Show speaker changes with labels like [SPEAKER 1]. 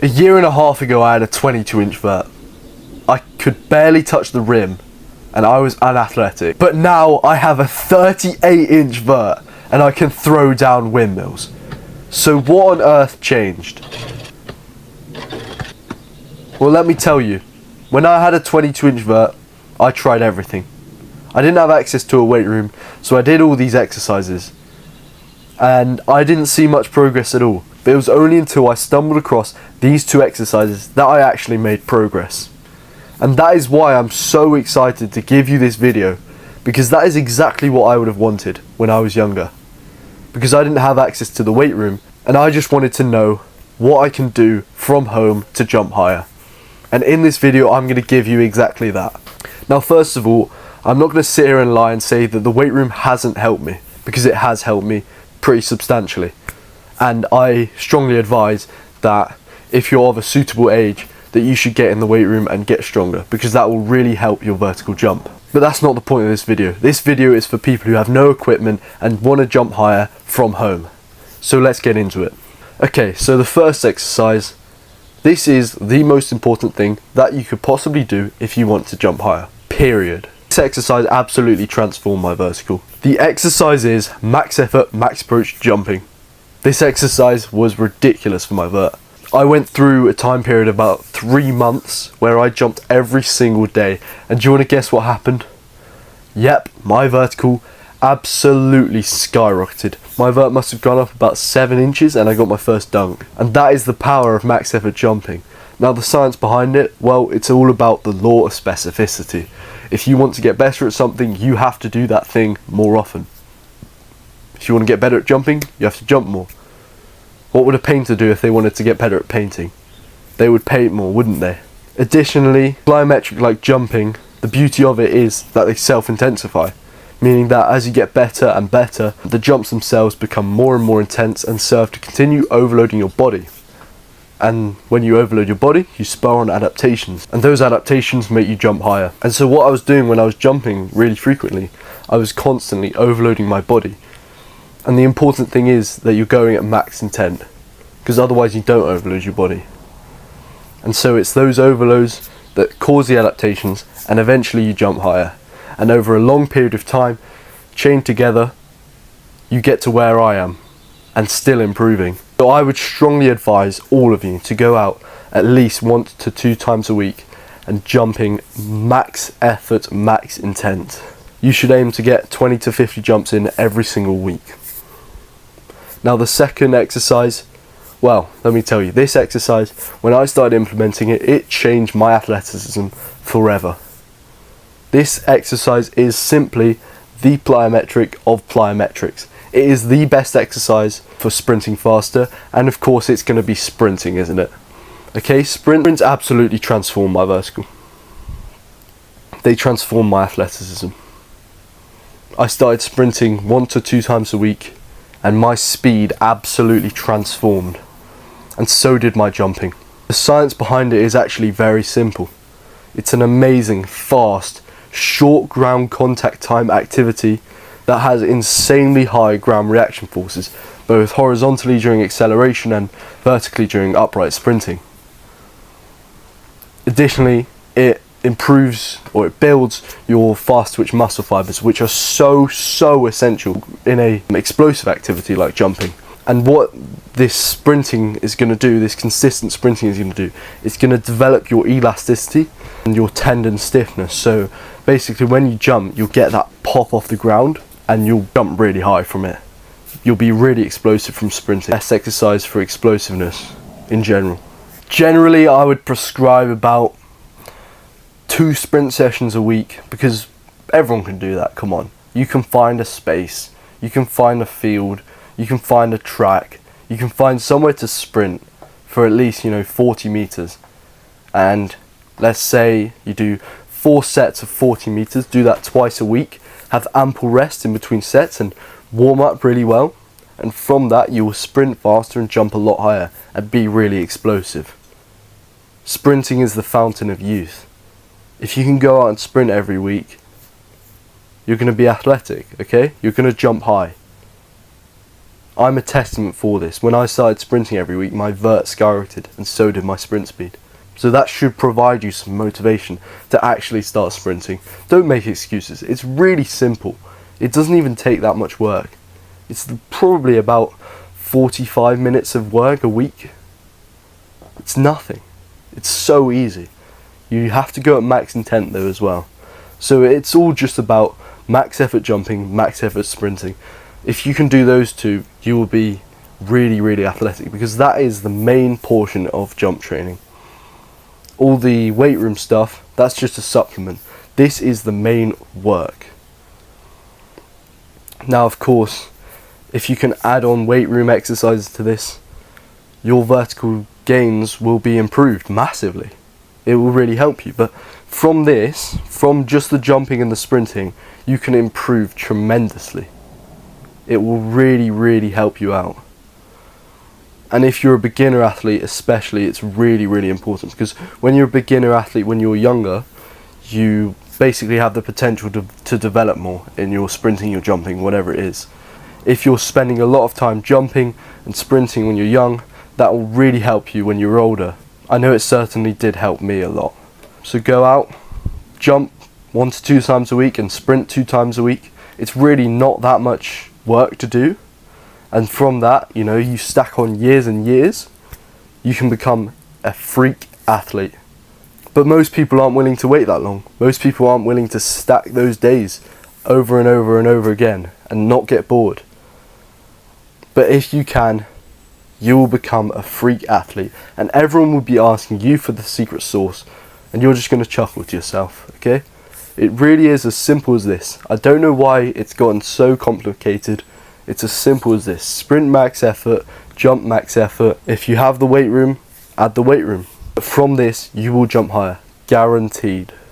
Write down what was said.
[SPEAKER 1] A year and a half ago I had a 22-inch vert. I could barely touch the rim and I was unathletic. But now I have a 38-inch vert and I can throw down windmills. So what on earth changed? Well, let me tell you. When I had a 22-inch vert, I tried everything. I didn't have access to a weight room, so I did all these exercises. And I didn't see much progress at all. But it was only until I stumbled across these two exercises that I actually made progress. And that is why I'm so excited to give you this video, because that is exactly what I would have wanted when I was younger. Because I didn't have access to the weight room, and I just wanted to know what I can do from home to jump higher. And in this video I'm going to give you exactly that. Now, first of all, I'm not going to sit here and lie and say that the weight room hasn't helped me, because it has helped me pretty substantially. And I strongly advise that if you're of a suitable age, that you should get in the weight room and get stronger, because that will really help your vertical jump. But that's not the point of this video. This video is for people who have no equipment and want to jump higher from home. So let's get into it. Okay, so the first exercise, this is the most important thing that you could possibly do if you want to jump higher, period. This exercise absolutely transformed my vertical. The exercise is max effort, max approach jumping. This exercise was ridiculous for my vert. I went through a time period of about 3 months where I jumped every single day. And do you want to guess what happened? Yep, my vertical absolutely skyrocketed. My vert must have gone up about 7 inches and I got my first dunk. And that is the power of max effort jumping. Now, the science behind it, well, it's all about the law of specificity. If you want to get better at something, you have to do that thing more often. If you want to get better at jumping, you have to jump more. What would a painter do if they wanted to get better at painting? They would paint more, wouldn't they? Additionally, plyometric like jumping, the beauty of it is that they self-intensify, meaning that as you get better and better, the jumps themselves become more and more intense and serve to continue overloading your body. And when you overload your body, you spur on adaptations, and those adaptations make you jump higher. And so what I was doing when I was jumping really frequently, I was constantly overloading my body. And the important thing is that you're going at max intent, because otherwise you don't overload your body. And so it's those overloads that cause the adaptations, and eventually you jump higher. And over a long period of time, chained together, you get to where I am, and still improving. So I would strongly advise all of you to go out at least 1 to 2 times a week and jumping max effort, max intent. You should aim to get 20 to 50 jumps in every single week. Now, the second exercise, well, let me tell you, this exercise, when I started implementing it, it changed my athleticism forever. This exercise is simply the plyometric of plyometrics. It is the best exercise for sprinting faster, and of course it's going to be sprinting, isn't it? Okay, sprints absolutely transform my vertical. They transform my athleticism. I started sprinting 1 to 2 times a week, and my speed absolutely transformed, and so did my jumping. The science behind it is actually very simple. It's an amazing, fast, short ground contact time activity that has insanely high ground reaction forces, both horizontally during acceleration and vertically during upright sprinting. Additionally, it improves, or it builds, your fast twitch muscle fibers, which are so essential in an explosive activity like jumping. And what this sprinting is going to do, this consistent sprinting is going to do, it's going to develop your elasticity and your tendon stiffness. So basically when you jump, you'll get that pop off the ground and you'll jump really high from it. You'll be really explosive from sprinting. Best exercise for explosiveness in general. Generally, I would prescribe about 2 sprint sessions a week, because everyone can do that. Come on, you can find a space, you can find a field, you can find a track, you can find somewhere to sprint for at least 40 meters, and let's say you do 4 sets of 40 meters, do that twice a week, have ample rest in between sets and warm up really well, and from that you will sprint faster and jump a lot higher and be really explosive. Sprinting is the fountain of youth. If you can go out and sprint every week, you're going to be athletic, okay? You're going to jump high. I'm a testament for this. When I started sprinting every week, my vert skyrocketed, and so did my sprint speed. So that should provide you some motivation to actually start sprinting. Don't make excuses. It's really simple. It doesn't even take that much work. It's probably about 45 minutes of work a week. It's nothing. It's so easy. You have to go at max intent though as well. So it's all just about max effort jumping, max effort sprinting. If you can do those two, you will be really, really athletic, because that is the main portion of jump training. All the weight room stuff, that's just a supplement. This is the main work. Now, of course, if you can add on weight room exercises to this, your vertical gains will be improved massively. It will really help you. But from this, from just the jumping and the sprinting, you can improve tremendously. It will really, really help you out. And if you're a beginner athlete especially, it's really, really important, because when you're a beginner athlete, when you're younger, you basically have the potential to develop more in your sprinting, your jumping, whatever it is. If you're spending a lot of time jumping and sprinting when you're young, that will really help you when you're older. I know it certainly did help me a lot. So go out, jump 1 to 2 times a week and sprint 2 times a week. It's really not that much work to do. And from that, you know, you stack on years and years, you can become a freak athlete. But most people aren't willing to wait that long. Most people aren't willing to stack those days over and over and over again and not get bored. But if you can, you will become a freak athlete, and everyone will be asking you for the secret sauce, and you're just going to chuckle to yourself, okay? It really is as simple as this. I don't know why it's gotten so complicated. It's as simple as this. Sprint max effort, jump max effort. If you have the weight room, add the weight room. But from this, you will jump higher. Guaranteed.